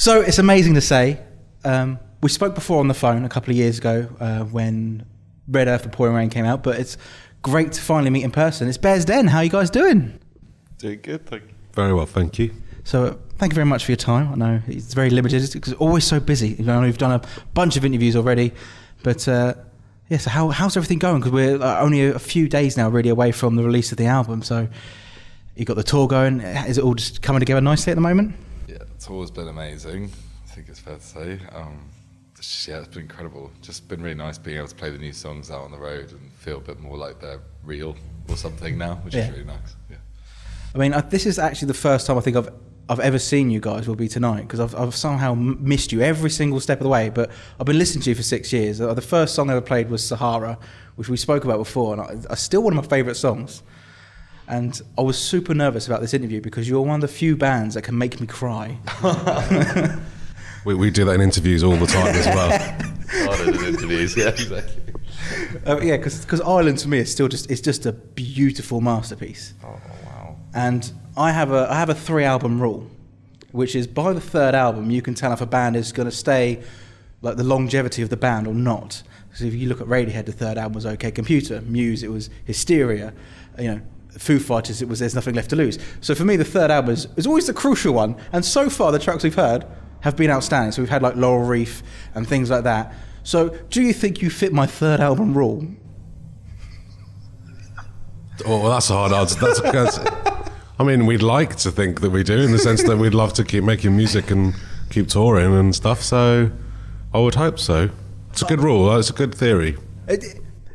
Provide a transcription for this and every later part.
So it's amazing to say. We spoke before on the phone a couple of years ago when Red Earth, The Pouring Rain came out, but it's great to finally meet in person. It's Bears Den. How are you guys doing? Doing good, thank you. Very well, thank you. So thank you very much for your time. I know it's very limited because it's always so busy. You know, we've done a bunch of interviews already, but so how's everything going? Because we're only a few days now really away from the release of the album. So you got the tour going. Is it all just coming together nicely at the moment? Yeah, the tour's been amazing. I think it's fair to say. It's been incredible. Just been really nice being able to play the new songs out on the road and feel a bit more like they're real or something now, which is really nice. Yeah. I mean, this is actually the first time I think I've ever seen you guys will be tonight, because I've somehow missed you every single step of the way, but I've been listening to you for 6 years. The first song I ever played was Sahara, which we spoke about before, and it's still one of my favourite songs. And I was super nervous about this interview because you're one of the few bands that can make me cry. We do that in interviews all the time as well. Harder than interviews, yeah, exactly. Because Ireland to me is still just a beautiful masterpiece. Oh wow! And I have a 3-album rule, which is by the 3rd album you can tell if a band is going to stay, like the longevity of the band or not. Because if you look at Radiohead, the 3rd album was OK Computer. Muse, it was Hysteria. You know, Foo Fighters, it was There's Nothing Left to Lose. So for me, the 3rd album is always the crucial one. And so far, the tracks we've heard have been outstanding. So we've had like Laurel Reef and things like that. So do you think you fit my 3rd album rule? Oh, well, that's a hard answer. I mean, we'd like to think that we do, in the sense that we'd love to keep making music and keep touring and stuff. So I would hope so. It's a good rule. It's a good theory.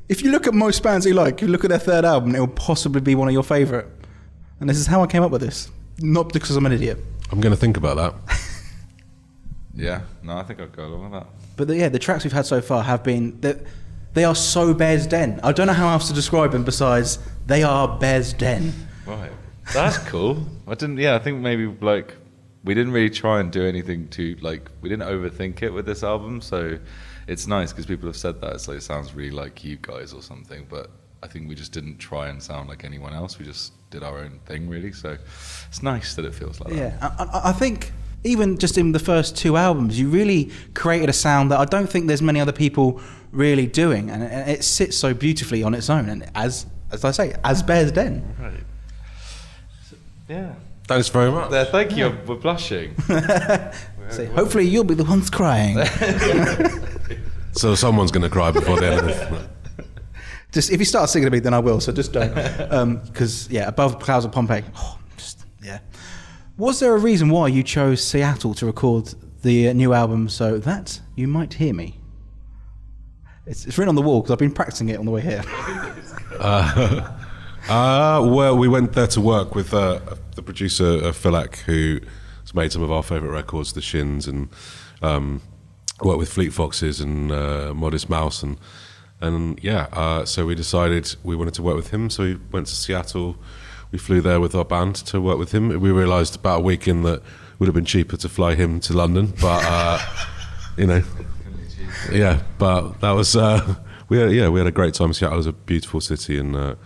If you look at most bands you like, you look at their 3rd album, it will possibly be one of your favourite. And this is how I came up with this. Not because I'm an idiot. I'm going to think about that. Yeah, no, I think I'd go along with that. But the tracks we've had so far have been, they are so Bears Den. I don't know how else to describe them besides they are Bears Den. Right, that's cool. I think maybe like we didn't really try and do anything we didn't overthink it with this album, so it's nice because people have said that it's like it sounds really like you guys or something, but I think we just didn't try and sound like anyone else. We just did our own thing really, so it's nice that it feels like that. Yeah, I think even just in the first 2 albums, you really created a sound that I don't think there's many other people really doing, and it sits so beautifully on its own, and as I say, as Bears Den. Right. So, yeah. Thanks very much. Thank you. We're blushing. So hopefully you'll be the ones crying. So someone's going to cry before the end of this. Just if you start singing to me, then I will. So just don't, because Above the Clouds of Pompeii. Was there a reason why you chose Seattle to record the new album so that you might hear me? It's written on the wall because I've been practicing it on the way here. Well, we went there to work with the producer Philak, who's made some of our favourite records, The Shins, and worked with Fleet Foxes and Modest Mouse, so we decided we wanted to work with him. So we went to Seattle. We flew there with our band to work with him. We realised about a week in that it would have been cheaper to fly him to London, but but that was we had a great time. Seattle is a beautiful city, and it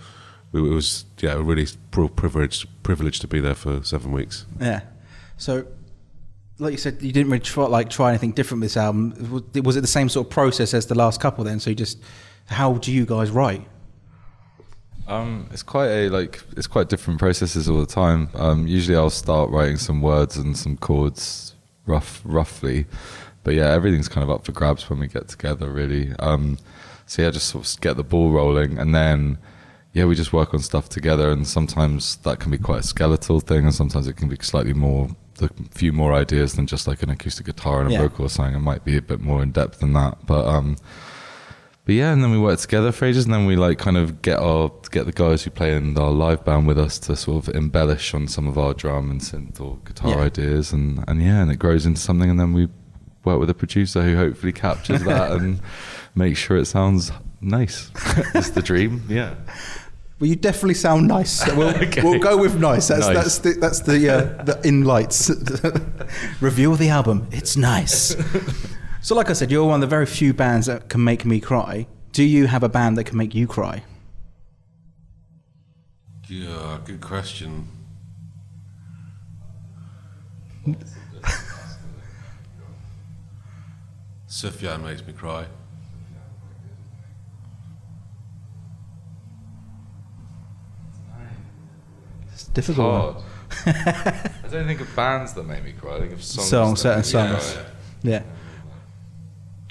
was a really privileged to be there for 7 weeks. Yeah. So, like you said, you didn't really try anything different with this album. Was it the same sort of process as the last couple then? So how do you guys write? It's quite different processes all the time. Usually I'll start writing some words and some chords roughly, but everything's kind of up for grabs when we get together really. Just sort of get the ball rolling, and then we just work on stuff together, and sometimes that can be quite a skeletal thing, and sometimes it can be slightly more, a few more ideas than just like an acoustic guitar and a vocal or something. It might be a bit more in depth than that, but and then we work together for ages, and then we like kind of get the guys who play in our live band with us to sort of embellish on some of our drum and synth or guitar ideas, and it grows into something, and then we work with a producer who hopefully captures that and makes sure it sounds nice. It's the dream, Well, you definitely sound nice. We'll go with nice. That's the in lights. Review of the album. It's nice. So like I said, you're one of the very few bands that can make me cry. Do you have a band that can make you cry? Yeah, good question. Sufjan makes me cry. It's difficult. Hard. I don't think of bands that make me cry. I think of Songs, certain songs. Yeah.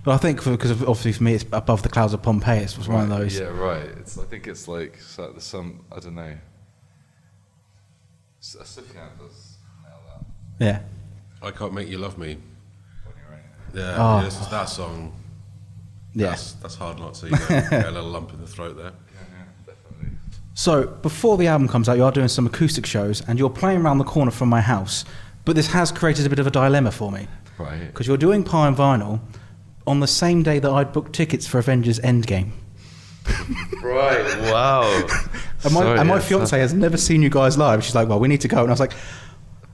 Well, I think because obviously for me it's Above the Clouds of Pompeii. It's one of those. Yeah, right. I think it's like there's some, I don't know. Sufjan does nail that. Yeah. I Can't Make You Love Me. When you're right. Yeah, this is that song. Yeah. That's hard not to get a little lump in the throat there. Yeah, definitely. So before the album comes out, you are doing some acoustic shows, and you're playing around the corner from my house. But this has created a bit of a dilemma for me. Right. Because you're doing Pie and Vinyl on the same day that I'd booked tickets for Avengers Endgame. Right, wow. And my fiance has never seen you guys live. She's like, well, we need to go. And I was like,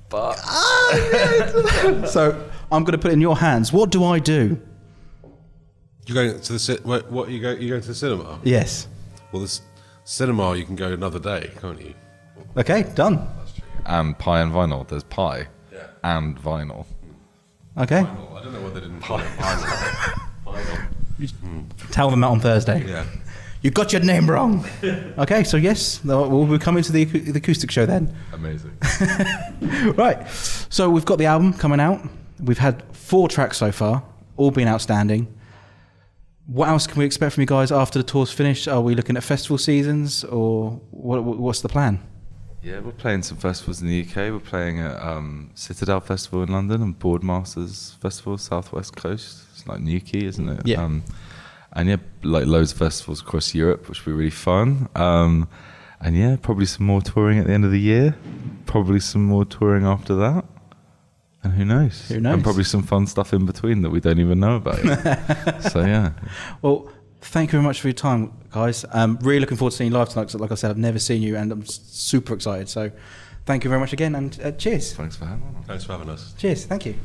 But so I'm going to put it in your hands. What do I do? You're going to the what you going to the cinema? Yes. Well, the cinema you can go another day, can't you? Okay, done. and Pie and Vinyl. There's Pie and Vinyl. Okay. I don't know why they didn't pie. Tell them that on Thursday. Yeah. You got your name wrong. Okay, so yes, we'll be coming to the acoustic show then. Amazing. Right, so we've got the album coming out. We've had 4 tracks so far, all been outstanding. What else can we expect from you guys after the tour's finished? Are we looking at festival seasons, or what's the plan? Yeah, we're playing some festivals in the UK. We're playing at Citadel Festival in London and Boardmasters Festival, Southwest Coast. It's like Newquay, isn't it? Yeah. And yeah, like loads of festivals across Europe, which will be really fun. And yeah, probably some more touring at the end of the year. Probably some more touring after that. And who knows? Who knows? And probably some fun stuff in between that we don't even know about yet. So yeah. Well, thank you very much for your time, guys. Really looking forward to seeing you live tonight. 'Cause like I said, I've never seen you, and I'm super excited. So thank you very much again, and cheers. Thanks for having us. Thanks for having us. Cheers. Thank you.